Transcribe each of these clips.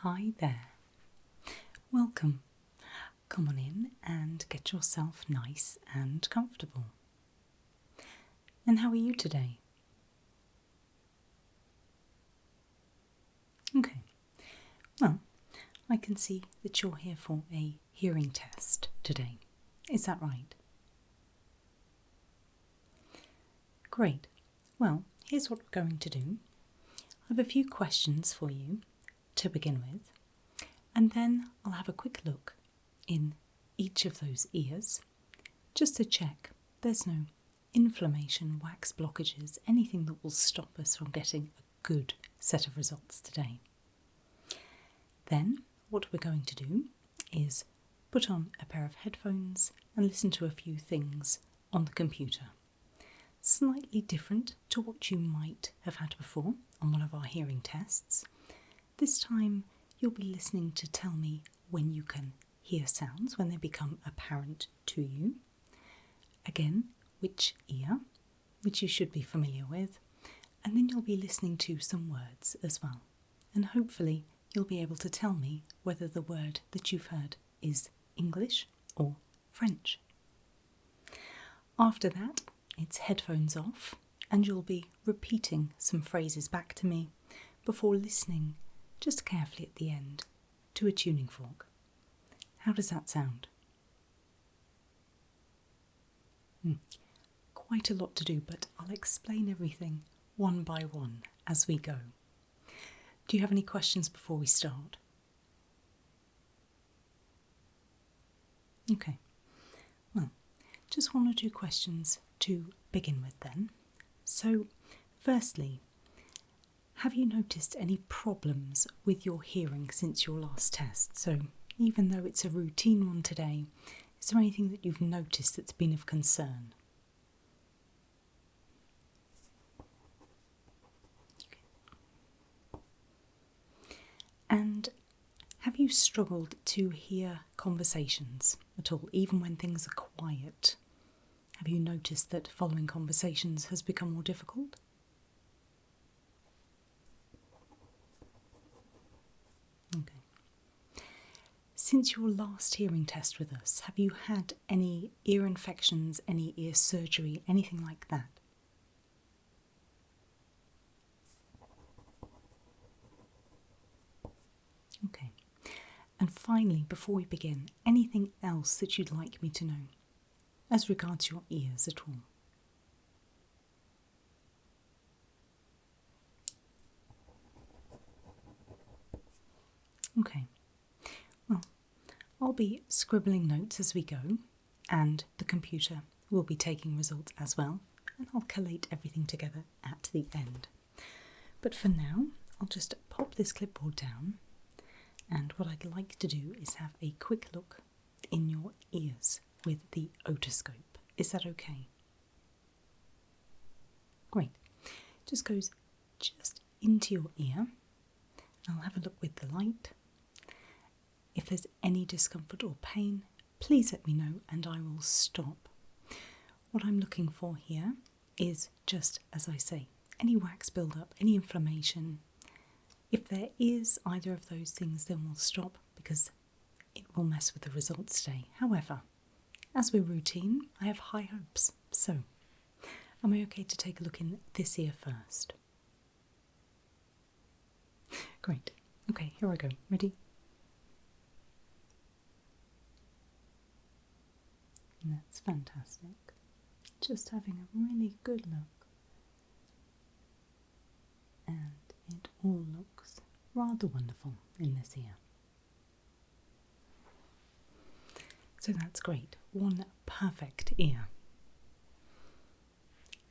Hi there. Welcome. Come on in and get yourself nice and comfortable. And how are you today? Okay. Well, I can see that you're here for a hearing test today. Is that right? Great. Well, here's what we're going to do. I have a few questions for you to begin with, and then I'll have a quick look in each of those ears just to check there's no inflammation, wax blockages, anything that will stop us from getting a good set of results today. Then what we're going to do is put on a pair of headphones and listen to a few things on the computer. Slightly different to what you might have had before on one of our hearing tests. This time you'll be listening to tell me when you can hear sounds, when they become apparent to you. Again, which ear, which you should be familiar with, and then you'll be listening to some words as well. And hopefully you'll be able to tell me whether the word that you've heard is English or French. After that, it's headphones off, and you'll be repeating some phrases back to me before listening just carefully at the end to a tuning fork. How does that sound? Quite a lot to do, but I'll explain everything one by one as we go. Do you have any questions before we start? Okay, well, just one or two questions to begin with then. So, firstly, have you noticed any problems with your hearing since your last test? So, even though it's a routine one today, is there anything that you've noticed that's been of concern? Okay. And have you struggled to hear conversations at all, even when things are quiet? Have you noticed that following conversations has become more difficult? Okay. Since your last hearing test with us, have you had any ear infections, any ear surgery, anything like that? Okay. And finally, before we begin, anything else that you'd like me to know as regards your ears at all? Okay. Well, I'll be scribbling notes as we go, and the computer will be taking results as well, and I'll collate everything together at the end. But for now, I'll just pop this clipboard down, and what I'd like to do is have a quick look in your ears with the otoscope. Is that okay? Great. Just goes just into your ear. I'll have a look with the light. If there's any discomfort or pain, please let me know and I will stop. What I'm looking for here is just, as I say, any wax build-up, any inflammation. If there is either of those things, then we'll stop because it will mess with the results today. However, as we're routine, I have high hopes. So, am I okay to take a look in this ear first? Great. Okay, here I go. Ready? That's fantastic. Just having a really good look. And it all looks rather wonderful in this ear. So that's great. One perfect ear.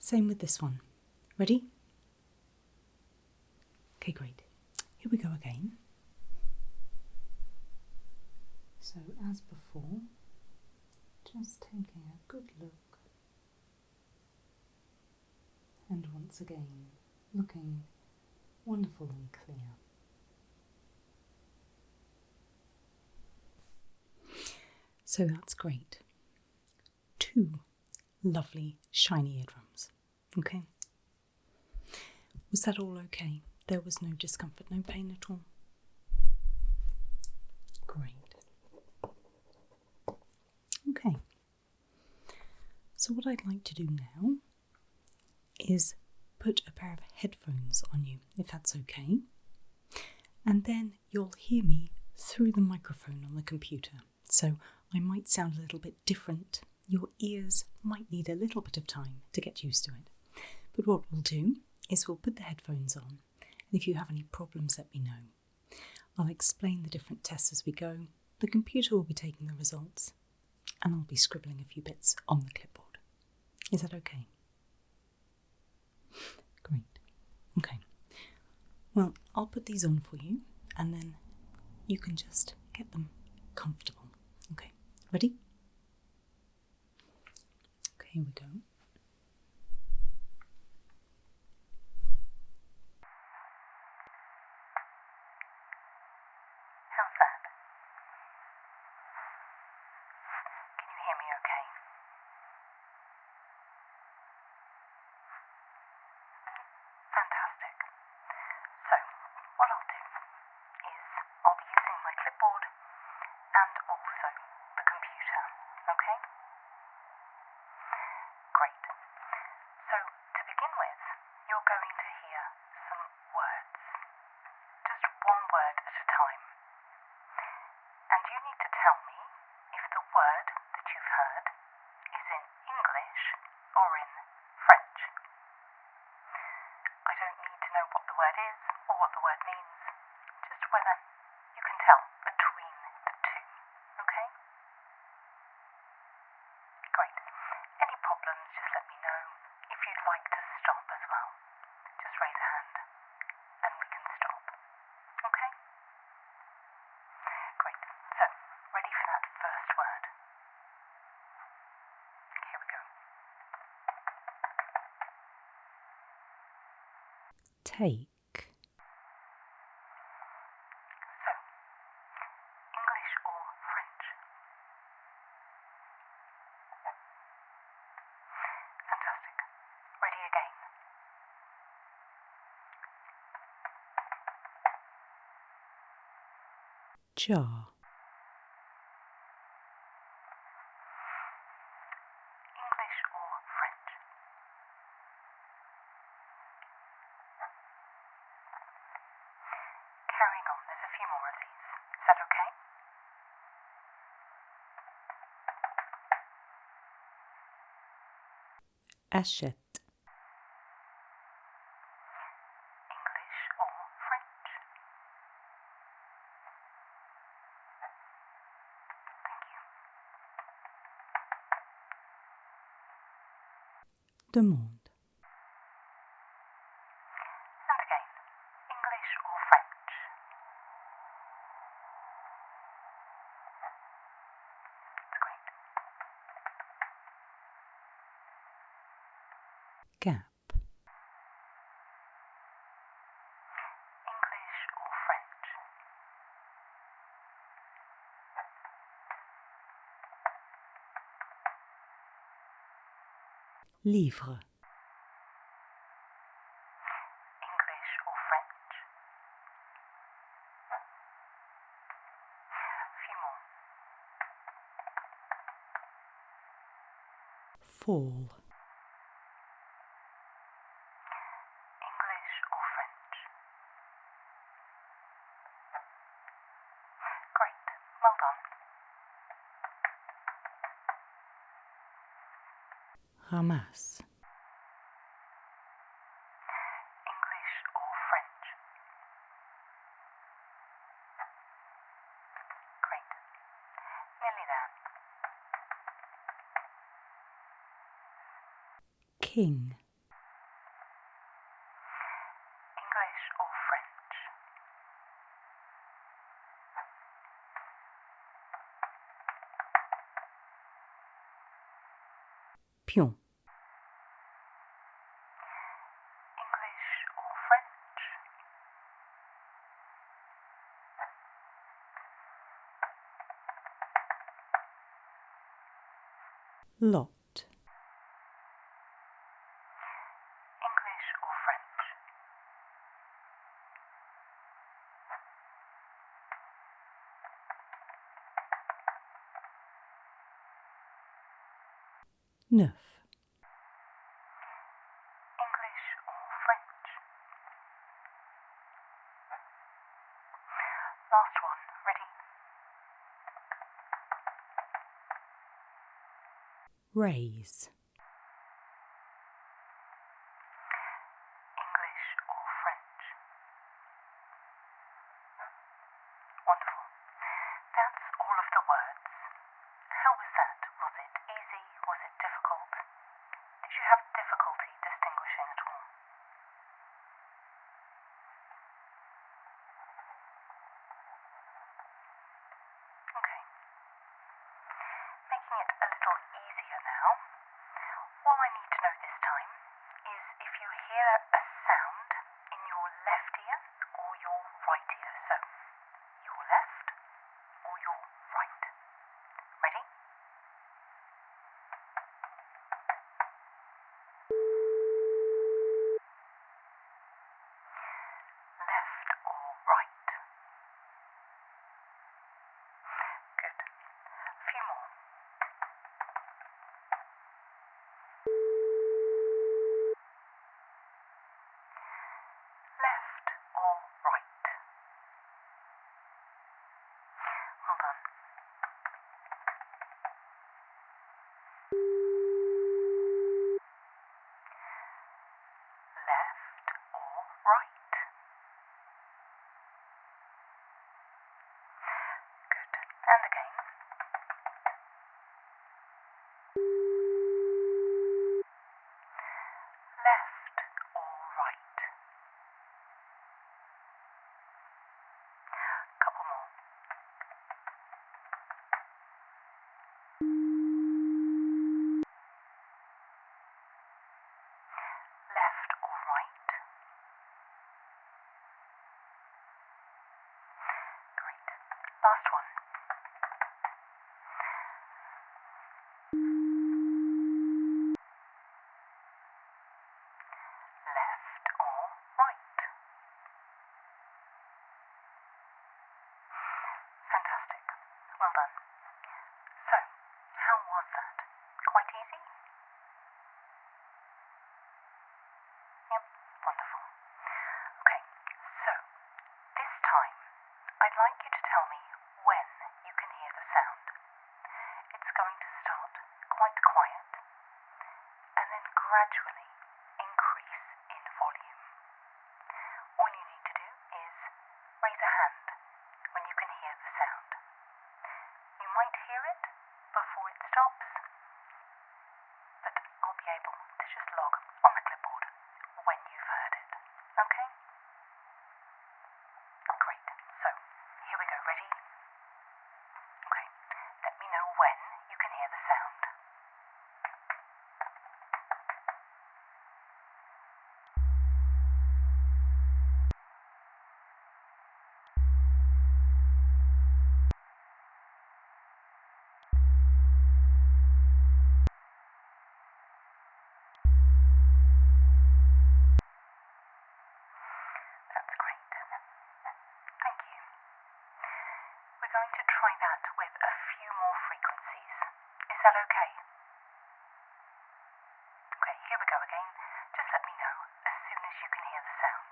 Same with this one. Ready? Okay, great. Here we go again. So as before, just taking a good look. And once again, looking wonderful and clear. So that's great. 2 lovely shiny eardrums. Okay. Was that all okay? There was no discomfort, no pain at all? Great. Okay. So what I'd like to do now is put a pair of headphones on you, if that's okay. And then you'll hear me through the microphone on the computer. So I might sound a little bit different. Your ears might need a little bit of time to get used to it. But what we'll do is we'll put the headphones on. And if you have any problems, let me know. I'll explain the different tests as we go. The computer will be taking the results. And I'll be scribbling a few bits on the clipboard. Is that okay? Great. Okay. Well, I'll put these on for you, and then you can just get them comfortable. Okay, ready? Okay, here we go. How's that? Can you hear me okay? Fantastic. So, what I'll do is I'll be using my clipboard and also the computer, okay? Great. So, to begin with, you're going to hear some words. Just one word at a time. And you need to tell me if the word that you've heard is in English or in French. I don't need to know what the word is or what the word means, just whether you can tell between the two, okay? Great. Any problems, just let me know. If you'd like to stop as well, just raise a hand and we can stop, okay? Great. So, ready for that first word? Here we go. Take. So, English or French? Fantastic. Ready again. Jar. English or French? Carrying on, there's a few more of these. Is that okay? Achète. English or French? Thank you. Demande. And again, English or French? That's great. Gap. English or French? Livre. English or French? A few more. Fall. English or French? Great. Well done. Ramasse. English or French? Great. Nearly there. King. English or French? Pion. English or French? Lot. English or French? neuf, English or French? Last one. Ready? raise, English or French? Wonderful. That's all of the words. How was that? Was it easy? Was it difficult? Did you have difficulty distinguishing at all? Okay. Making it a little easier now. All I need to know this time is if you hear a sound in your left ear or your right ear. So, your left or your right. Ready? Left or right? Good. A few more. Left or right? Well done. Left or right? Good. And again. Left or right? Couple more. Left or right? Great. Last one. Left or right? Fantastic. Well done. So, how was that? Quite easy? Yep, wonderful. Okay, so this time I'd like you to tell me when you can hear the sound. It's going to start quite quiet and then gradually increase in volume. All you need to do is raise a hand when you can hear the sound. You might hear it before it stops, but I'll be able to just log on the clipboard when you've heard it. Okay? Great. So, here we go. Ready? Okay. Let me know when you can hear the sound. That's great. Thank you. We're going to try that with a few more frequencies. Is that okay? Okay, here we go again. Just let me know as soon as you can hear the sound.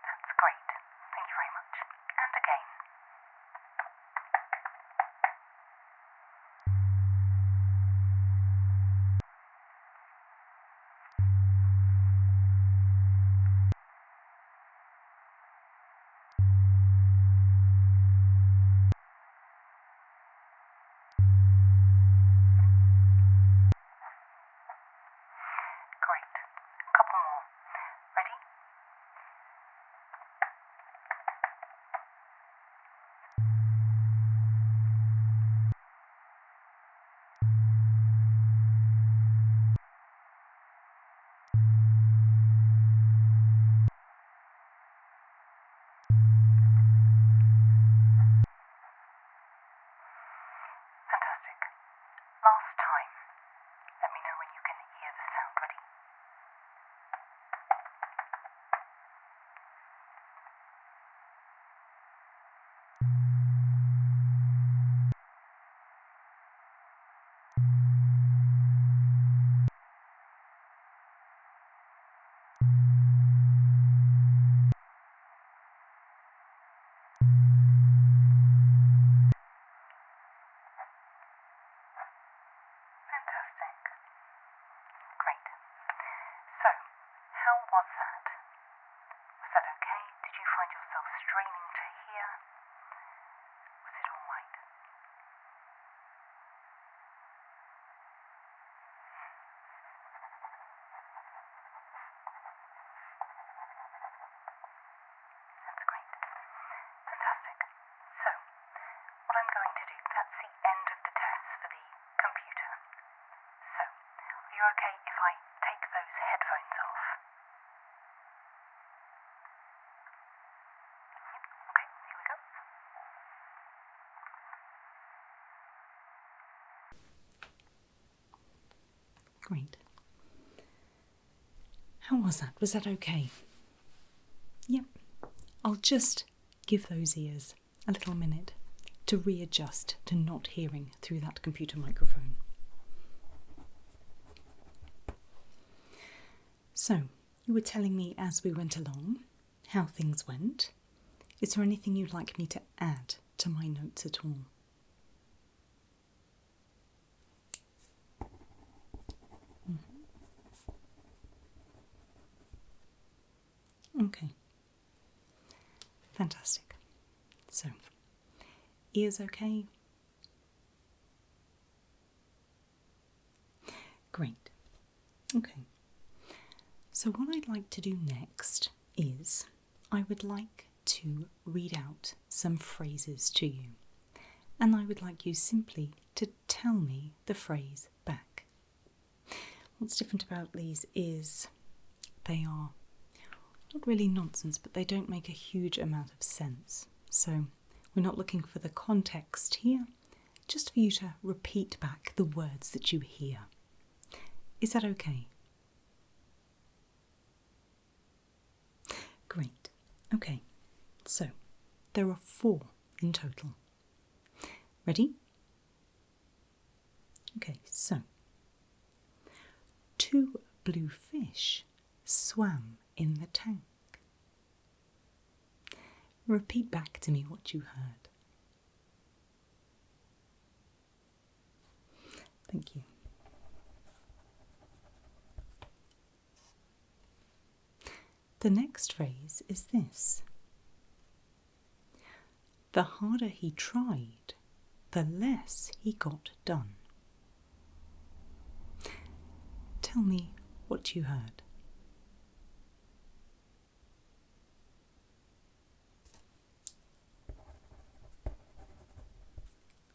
That's great. Thank you very much. And again. was that? Was that okay? Did you find yourself straining to hear? Was it all right? That's great. Fantastic. So, what I'm going to do, that's the end of the tests for the computer. So, are you okay if I take those headphones off? Okay, here we go. Great. How was that? Was that okay? Yep. I'll just give those ears a little minute to readjust to not hearing through that computer microphone. So, you were telling me as we went along how things went. Is there anything you'd like me to add to my notes at all? Okay. Fantastic. So, ears okay? Great. Okay. So what I'd like to do next is I would like to read out some phrases to you. And I would like you simply to tell me the phrase back. What's different about these is they are not really nonsense, but they don't make a huge amount of sense. So we're not looking for the context here, just for you to repeat back the words that you hear. Is that okay? Great. Okay, so there are 4 in total. Ready? Okay, so 2 blue fish swam in the tank. Repeat back to me what you heard. Thank you. The next phrase is this. The harder he tried, the less he got done. Tell me what you heard.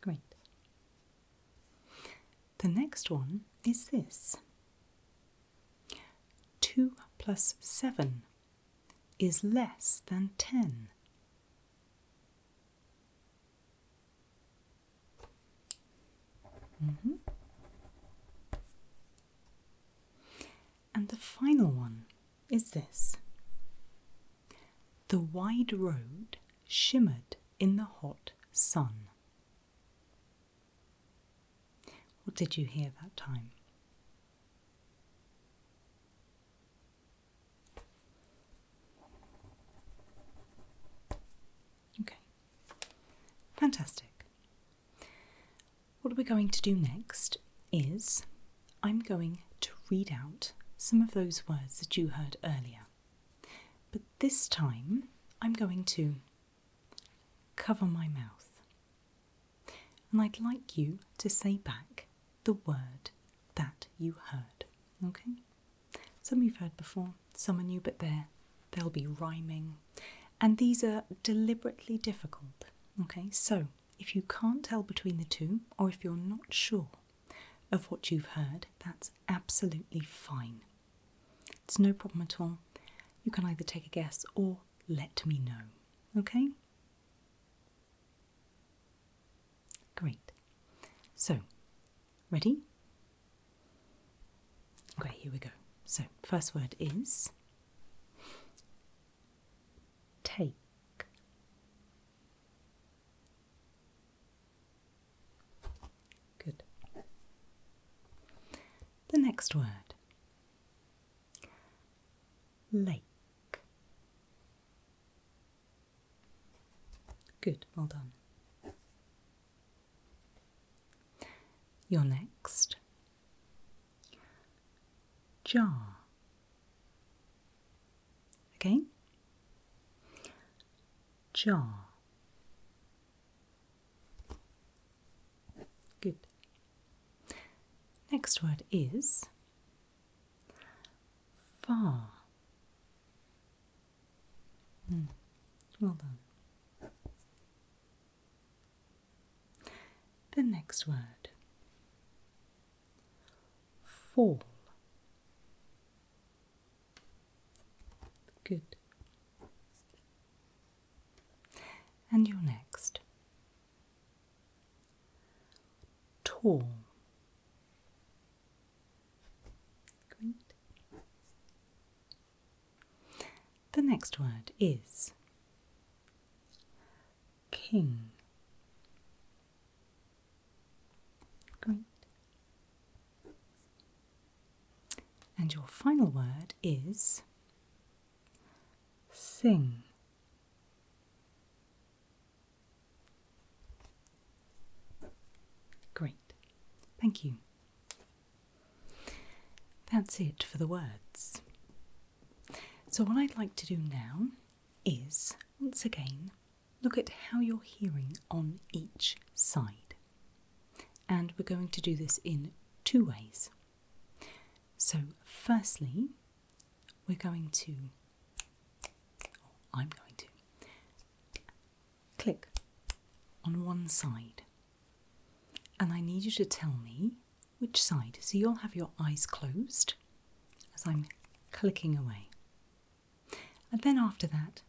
Great. The next one is this. 2 plus 7 is less than 10. And the final one is this. The wide road shimmered in the hot sun. What did you hear that time? Okay, fantastic. What we're going to do next is I'm going to read out some of those words that you heard earlier. But this time I'm going to cover my mouth. And I'd like you to say back the word that you heard. Okay? Some you've heard before, some are new, but they'll be rhyming. And these are deliberately difficult. Okay? So if you can't tell between the two, or if you're not sure of what you've heard, that's absolutely fine. It's no problem at all. You can either take a guess or let me know. Okay? Great. So, ready? Okay, here we go. So, first word is take. Good. The next word, lake. Good, well done. Your next, jar. Again. Jar. Good. Next word is far. Well done. The next word, fall. Good. And your next, tall. Great. The next word is king. Great. And your final word is sing. Great. Thank you. That's it for the words. So what I'd like to do now is, once again, look at how you're hearing on each side. And we're going to do this in two ways. So firstly, I'm going to click on one side. And I need you to tell me which side. So you'll have your eyes closed as I'm clicking away. And then after that,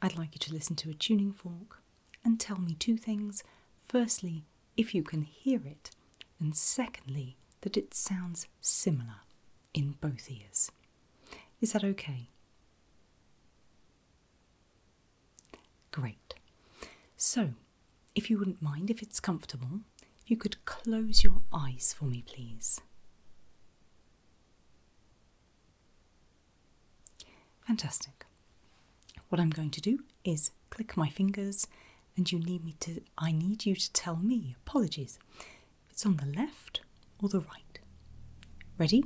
I'd like you to listen to a tuning fork and tell me two things. Firstly, if you can hear it, and secondly, that it sounds similar in both ears. Is that okay? Great. So, if you wouldn't mind, if it's comfortable, if you could close your eyes for me, please. Fantastic. What I'm going to do is click my fingers, and I need you to tell me, apologies, if it's on the left or the right. Ready?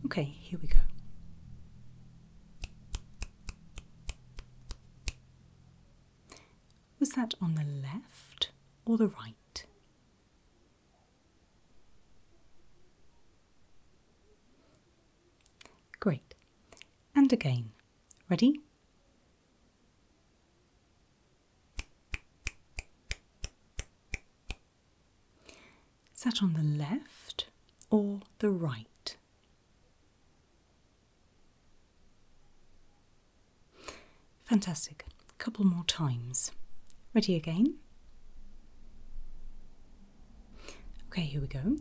Okay, here we go. Was that on the left or the right? Great. And again. Ready? Is that on the left or the right? Fantastic. A couple more times. Ready again? Okay, here we go.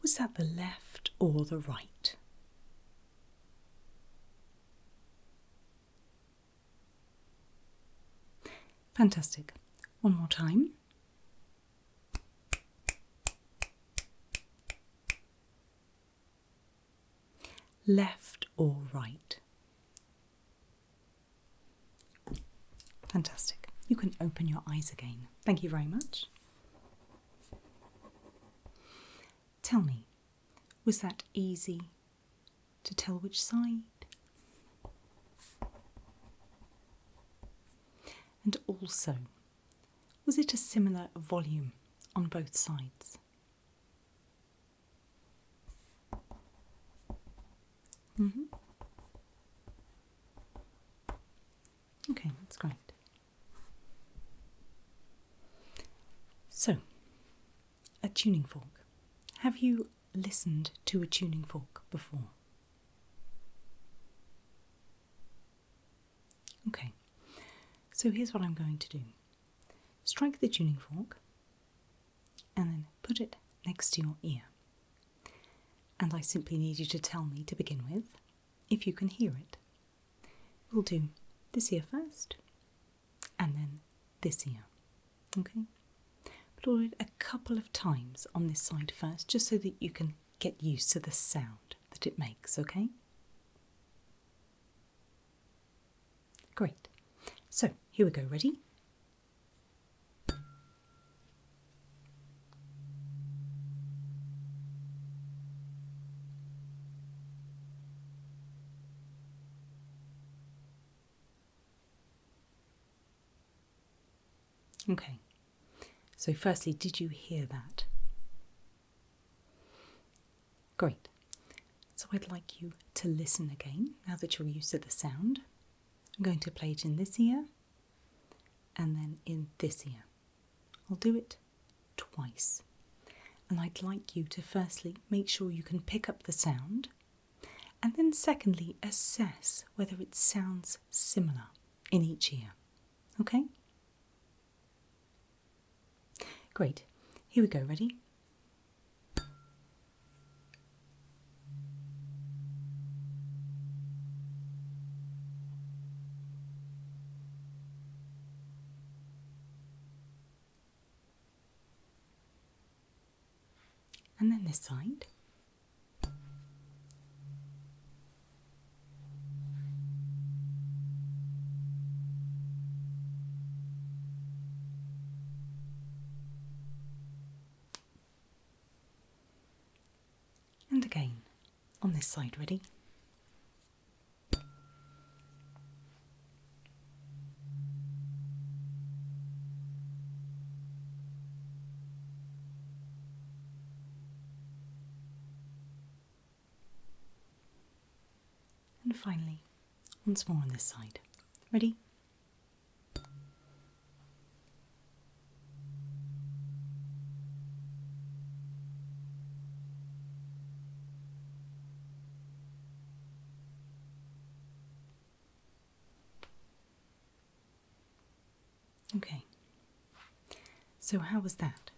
Was that the left or the right? Fantastic. One more time. Left or right? Fantastic. You can open your eyes again. Thank you very much. Tell me, was that easy to tell which side? And also, was it a similar volume on both sides? Okay, that's great. So, a tuning fork. Have you listened to a tuning fork before? Okay, so here's what I'm going to do. Strike the tuning fork and then put it next to your ear. And I simply need you to tell me to begin with if you can hear it. We'll do this ear first and then this ear. Okay? But we'll do it a couple of times on this side first, just so that you can get used to the sound that it makes, okay? Great. So, here we go. Ready? Okay. So firstly, did you hear that? Great. So I'd like you to listen again, now that you're used to the sound. I'm going to play it in this ear and then in this ear. I'll do it twice. And I'd like you to firstly make sure you can pick up the sound, and then secondly assess whether it sounds similar in each ear. Okay? Great. Here we go. Ready? And then this side. And again on this side. Ready? And finally, once more on this side. Ready? Okay. So how was that?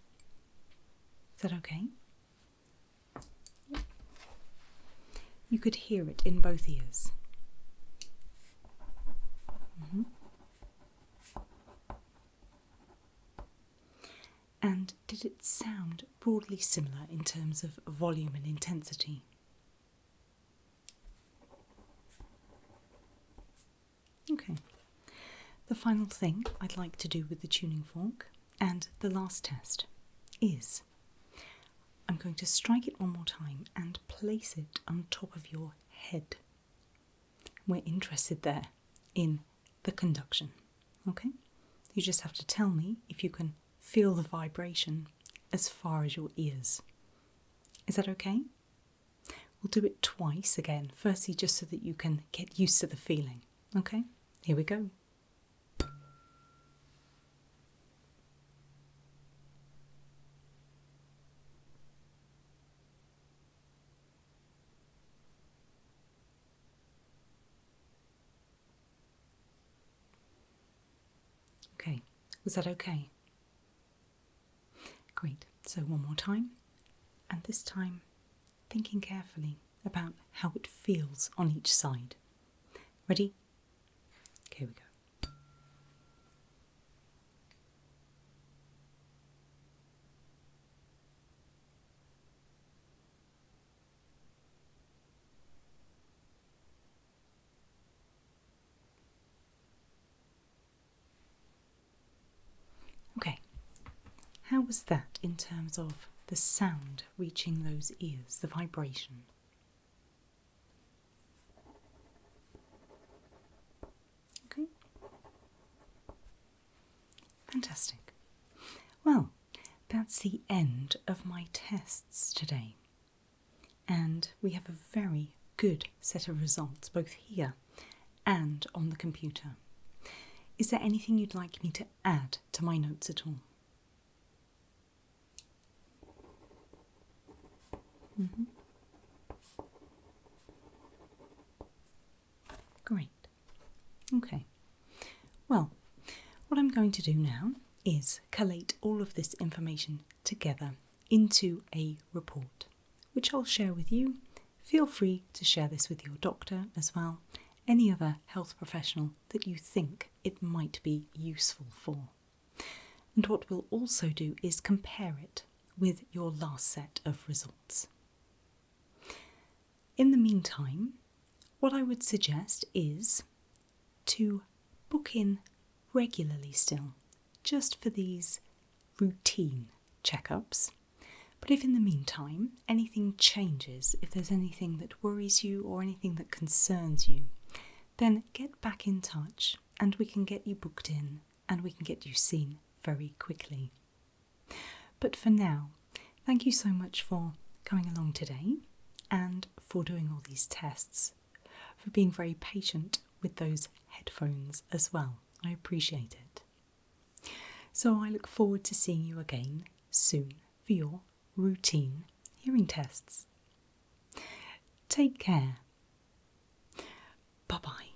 Is that okay? You could hear it in both ears. And did it sound broadly similar in terms of volume and intensity? Okay. The final thing I'd like to do with the tuning fork and the last test is I'm going to strike it one more time and place it on top of your head. We're interested there in the conduction. Okay? You just have to tell me if you can feel the vibration as far as your ears. Is that okay? We'll do it twice again, firstly just so that you can get used to the feeling. Okay? Here we go. Okay, was that okay? Great, so one more time, and this time thinking carefully about how it feels on each side. Ready? Here we go. Okay, how was that in terms of the sound reaching those ears, the vibration? Okay, fantastic. Well, that's the end of my tests today, and we have a very good set of results both here and on the computer. Is there anything you'd like me to add to my notes at all? Great. Okay. Well, what I'm going to do now is collate all of this information together into a report, which I'll share with you. Feel free to share this with your doctor as well, any other health professional that you think it might be useful for. And what we'll also do is compare it with your last set of results. In the meantime, what I would suggest is to book in regularly still, just for these routine checkups. But if in the meantime anything changes, if there's anything that worries you or anything that concerns you, then get back in touch and we can get you booked in and we can get you seen very quickly. But for now, thank you so much for coming along today and for doing all these tests, for being very patient with those headphones as well. I appreciate it. So I look forward to seeing you again soon for your routine hearing tests. Take care. Bye-bye.